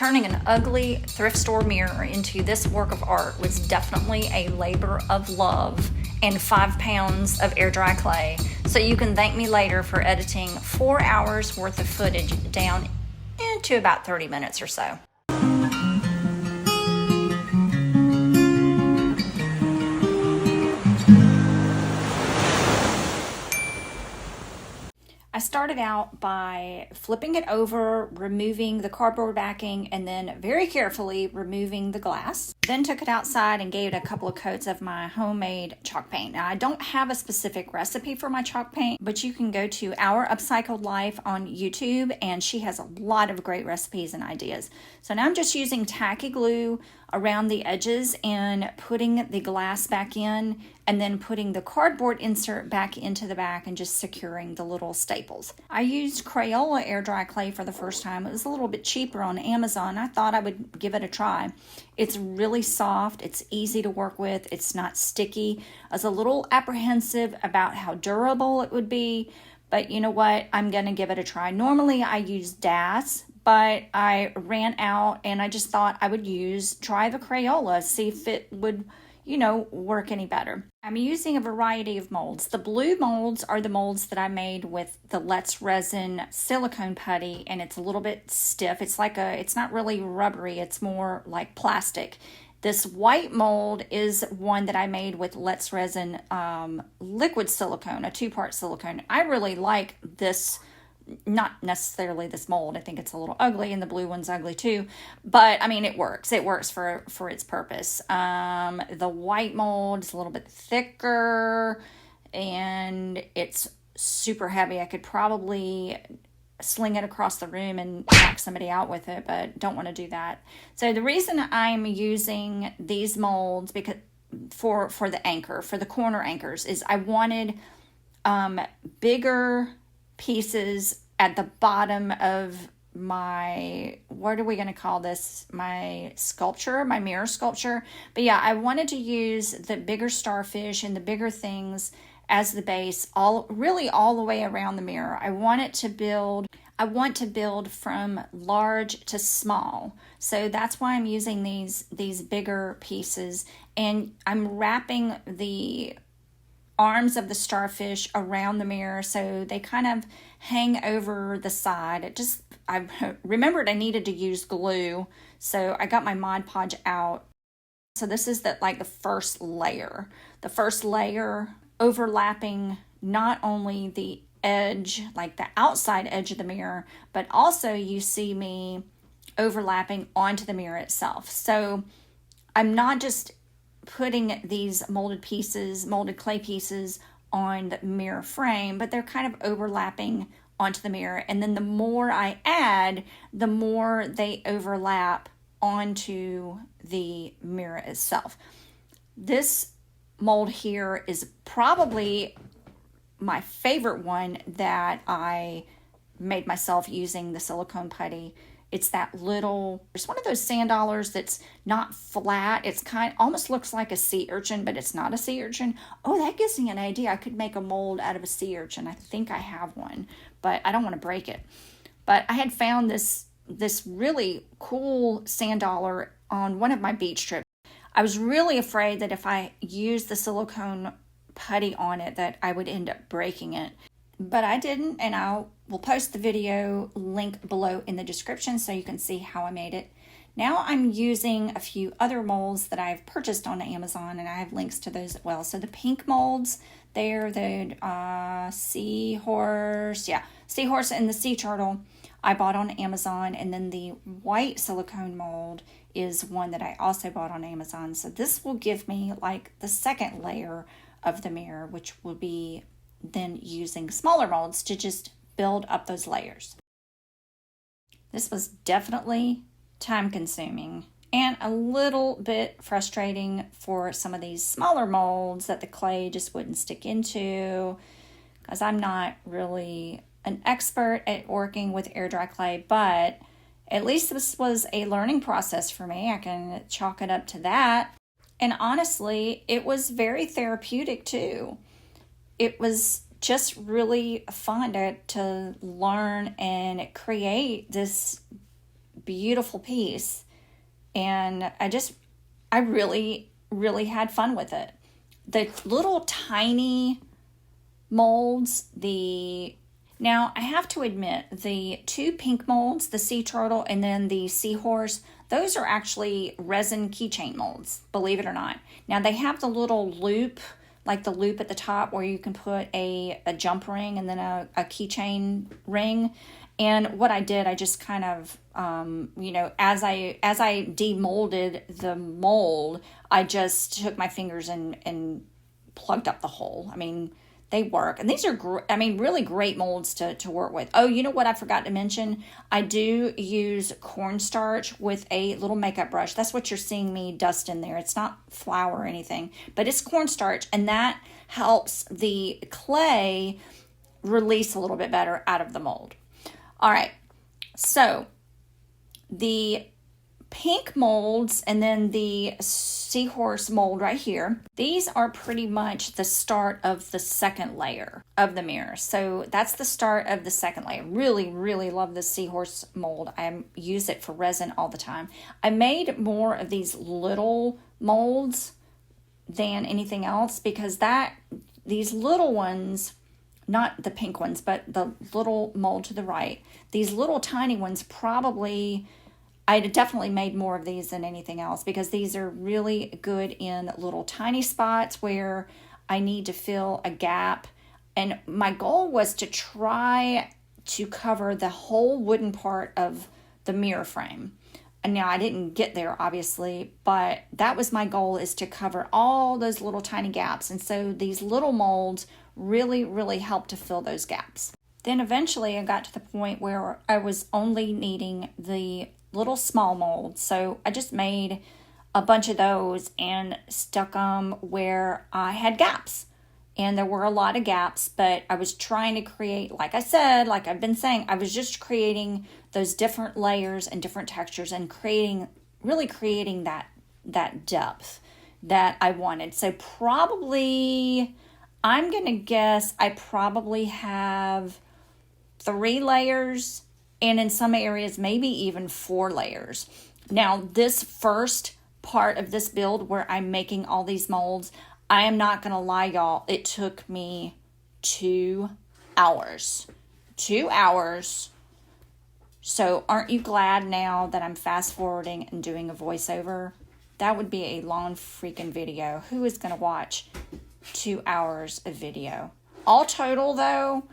Turning an ugly thrift store mirror into this work of art was definitely a labor of love and 5 pounds of air dry clay. So you can thank me later for editing 4 hours worth of footage down into about 30 minutes or so. I started out by flipping it over, removing the cardboard backing, and then very carefully removing the glass. Then took it outside and gave it a couple of coats of my homemade chalk paint. Now, I don't have a specific recipe for my chalk paint, but you can go to Our Upcycled Life on YouTube, and she has a lot of great recipes and ideas. So now I'm just using tacky glue around the edges and putting the glass back in, and then putting the cardboard insert back into the back and just securing the little staples. I used Crayola air dry clay for the first time. It was a little bit cheaper on Amazon. I thought I would give it a try. It's really soft. It's easy to work with. It's not sticky. I was a little apprehensive about how durable it would be, but you know what? I'm going to give it a try. Normally I use DAS, but I ran out and I just thought I would try the Crayola, see if it would, work any better. I'm using a variety of molds. The blue molds are the molds that I made with the Let's Resin silicone putty, and it's a little bit stiff. It's not really rubbery, it's more like plastic. This white mold is one that I made with Let's Resin liquid silicone, a 2-part silicone. I really like this. Not necessarily this mold. I think it's a little ugly, and the blue one's ugly too. But I mean, it works. It works for its purpose. The white mold is a little bit thicker, and it's super heavy. I could probably sling it across the room and knock somebody out with it, but don't want to do that. So the reason I'm using these molds because for the corner anchors, is I wanted bigger pieces at the bottom of my, what are we going to call this? My mirror sculpture. But yeah, I wanted to use the bigger starfish and the bigger things as the base, all the way around the mirror. I want to build from large to small. So that's why I'm using these bigger pieces, and I'm wrapping the arms of the starfish around the mirror so they kind of hang over the side. I remembered I needed to use glue, so I got my Mod Podge out. So this is the first layer. The first layer overlapping not only the edge, like the outside edge of the mirror, but also you see me overlapping onto the mirror itself. So I'm not just putting these molded clay pieces on the mirror frame, but they're kind of overlapping onto the mirror. And then the more I add, the more they overlap onto the mirror itself. This mold here is probably my favorite one that I made myself using the silicone putty. It's it's one of those sand dollars that's not flat. It's almost looks like a sea urchin, but it's not a sea urchin. Oh, that gives me an idea. I could make a mold out of a sea urchin. I think I have one, but I don't want to break it. But I had found this really cool sand dollar on one of my beach trips. I was really afraid that if I used the silicone putty on it that I would end up breaking it. But I didn't, and we'll post the video link below in the description so you can see how I made it. Now I'm using a few other molds that I've purchased on Amazon, and I have links to those as well. So the pink molds, they're the seahorse and the sea turtle I bought on Amazon, and then the white silicone mold is one that I also bought on Amazon. So this will give me the second layer of the mirror, which will be then using smaller molds to just build up those layers. This was definitely time consuming and a little bit frustrating for some of these smaller molds that the clay just wouldn't stick into, because I'm not really an expert at working with air dry clay, but at least this was a learning process for me. I can chalk it up to that. And honestly, it was very therapeutic too. It was just really fun to learn and create this beautiful piece. And I really, really had fun with it. The little tiny molds, now I have to admit, the two pink molds, the sea turtle and then the seahorse, those are actually resin keychain molds, believe it or not. Now they have the little loop, like the loop at the top where you can put a jump ring and then a keychain ring. And what I did, I just kind of, as I demolded the mold, I just took my fingers and plugged up the hole. I mean, they work. And these are, really great molds to work with. Oh, you know what I forgot to mention? I do use cornstarch with a little makeup brush. That's what you're seeing me dust in there. It's not flour or anything, but it's cornstarch. And that helps the clay release a little bit better out of the mold. All right, so the pink molds and then the seahorse mold right here, these are pretty much the start of the second layer of the mirror. So that's the start of the second layer. Really, really love the seahorse mold. I use it for resin all the time. I made more of these little molds than anything else because these little ones, not the pink ones, but the little mold to the right, these little tiny ones I definitely made more of these than anything else because these are really good in little tiny spots where I need to fill a gap. And my goal was to try to cover the whole wooden part of the mirror frame. And now I didn't get there, obviously, but that was my goal, is to cover all those little tiny gaps. And so these little molds really, really helped to fill those gaps. Then eventually I got to the point where I was only needing the little small molds. So I just made a bunch of those and stuck them where I had gaps. And there were a lot of gaps, but I was trying to create, like I said, like I've been saying, I was just creating those different layers and different textures and really creating that depth that I wanted. So probably, I'm going to guess I probably have 3 layers, and in some areas, maybe even 4 layers. Now, this first part of this build where I'm making all these molds, I am not going to lie, y'all, it took me 2 hours. 2 hours. So aren't you glad now that I'm fast forwarding and doing a voiceover? That would be a long freaking video. Who is going to watch 2 hours of video? All total, though,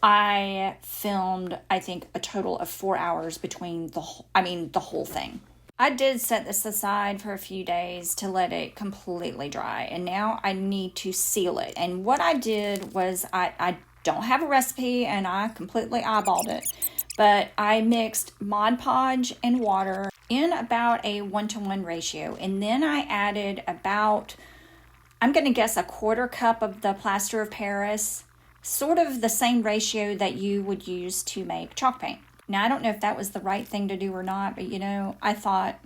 I filmed, I think, a total of 4 hours between the whole thing. I did set this aside for a few days to let it completely dry, and now I need to seal it. And what I did was, I don't have a recipe, and I completely eyeballed it, but I mixed Mod Podge and water in about a 1-to-1 ratio, and then I added about, I'm going to guess, a 1/4 cup of the plaster of Paris, sort of the same ratio that you would use to make chalk paint. Now, I don't know if that was the right thing to do or not, but I thought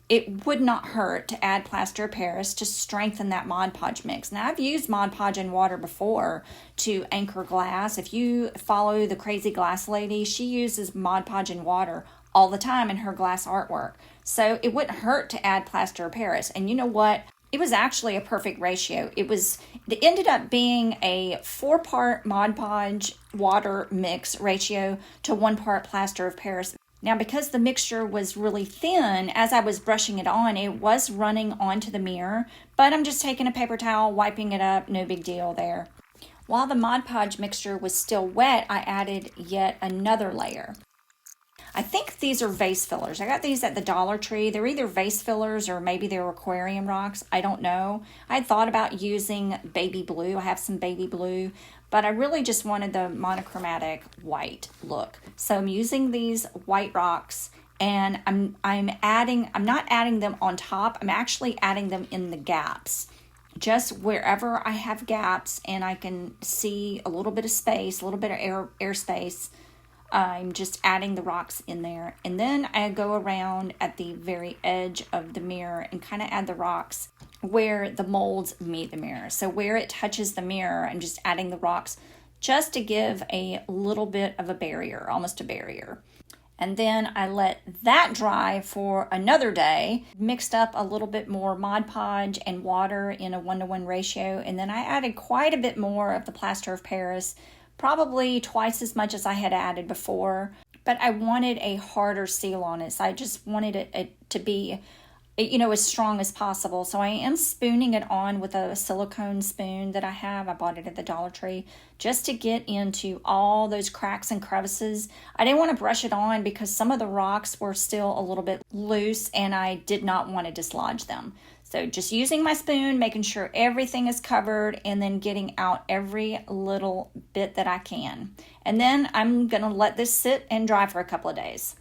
it would not hurt to add plaster of Paris to strengthen that Mod Podge mix. Now, I've used Mod Podge and water before to anchor glass. If you follow the Crazy Glass Lady, she uses Mod Podge and water all the time in her glass artwork. So it wouldn't hurt to add plaster of Paris. And you know what? It was actually a perfect ratio. It ended up being a 4-part Mod Podge water mix ratio to 1 part plaster of Paris. Now, because the mixture was really thin, as I was brushing it on, it was running onto the mirror, but I'm just taking a paper towel, wiping it up, no big deal there. While the Mod Podge mixture was still wet, I added yet another layer. I think these are vase fillers. I got these at the Dollar Tree. They're either vase fillers or maybe they're aquarium rocks. I don't know. I thought about using baby blue. I have some baby blue, but I really just wanted the monochromatic white look. So I'm using these white rocks, and I'm not adding them on top. I'm actually adding them in the gaps. Just wherever I have gaps and I can see a little bit of space, a little bit of air space, I'm just adding the rocks in there. And then I go around at the very edge of the mirror and kind of add the rocks where the molds meet the mirror. So where it touches the mirror, I'm just adding the rocks just to give a little bit of a barrier, almost a barrier. And then I let that dry for another day, mixed up a little bit more Mod Podge and water in a 1-to-1 ratio. And then I added quite a bit more of the plaster of Paris, probably twice as much as I had added before. But I wanted a harder seal on it. So I just wanted it to be, as strong as possible. So I am spooning it on with a silicone spoon that I have. I bought it at the Dollar Tree just to get into all those cracks and crevices. I didn't want to brush it on because some of the rocks were still a little bit loose and I did not want to dislodge them. So just using my spoon, making sure everything is covered, and then getting out every little bit that I can. And then I'm going to let this sit and dry for a couple of days.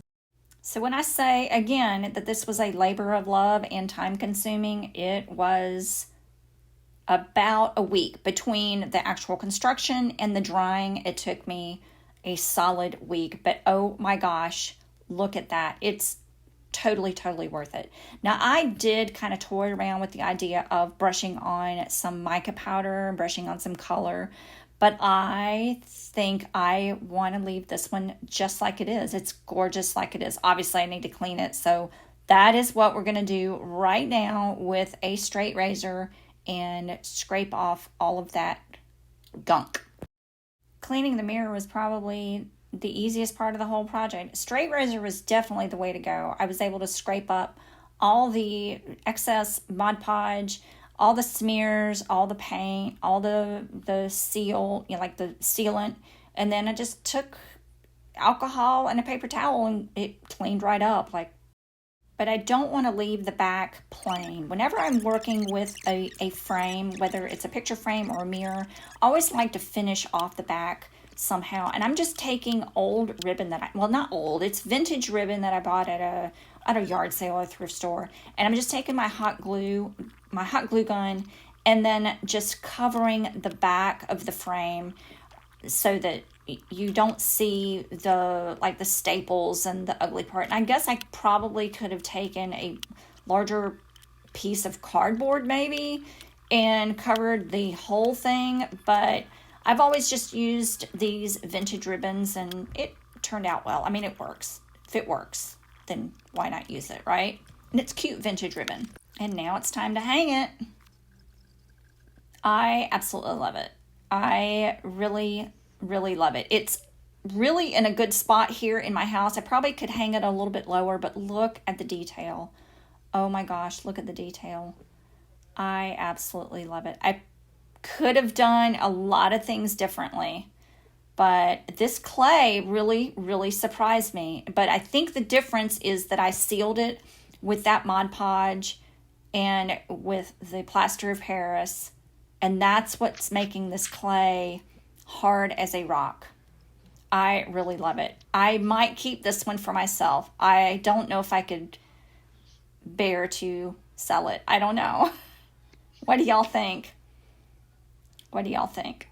So when I say, again, that this was a labor of love and time consuming, it was about a week between the actual construction and the drying. It took me a solid week, but oh my gosh, look at that. It's totally worth it. Now, I did kind of toy around with the idea of brushing on some mica powder, brushing on some color, but I think I want to leave this one just like it is. It's gorgeous like it is. Obviously, I need to clean it. So that is what we're going to do right now with a straight razor and scrape off all of that gunk. Cleaning the mirror was probably the easiest part of the whole project. Straight razor was definitely the way to go. I was able to scrape up all the excess Mod Podge, all the smears, all the paint, all the seal, like the sealant, and then I just took alcohol and a paper towel and it cleaned right up. But I don't want to leave the back plain. Whenever I'm working with a frame, whether it's a picture frame or a mirror, I always like to finish off the back somehow. And I'm just taking old ribbon not old, it's vintage ribbon that I bought at a yard sale or a thrift store. And I'm just taking my hot glue gun, and then just covering the back of the frame so that you don't see the staples and the ugly part. And I guess I probably could have taken a larger piece of cardboard maybe and covered the whole thing, but I've always just used these vintage ribbons and it turned out well. I mean, it works. If it works, then why not use it, right? And it's cute vintage ribbon. And now it's time to hang it. I absolutely love it. I really love it. It's really in a good spot here in my house. I probably could hang it a little bit lower, but look at the detail. Oh my gosh, look at the detail. I absolutely love it. I could have done a lot of things differently, but this clay really surprised me. But I think the difference is that I sealed it with that Mod Podge and with the plaster of Paris, and that's what's making this clay hard as a rock. I really love it. I might keep this one for myself. I don't know if I could bear to sell it. I don't know. What do y'all think? What do y'all think?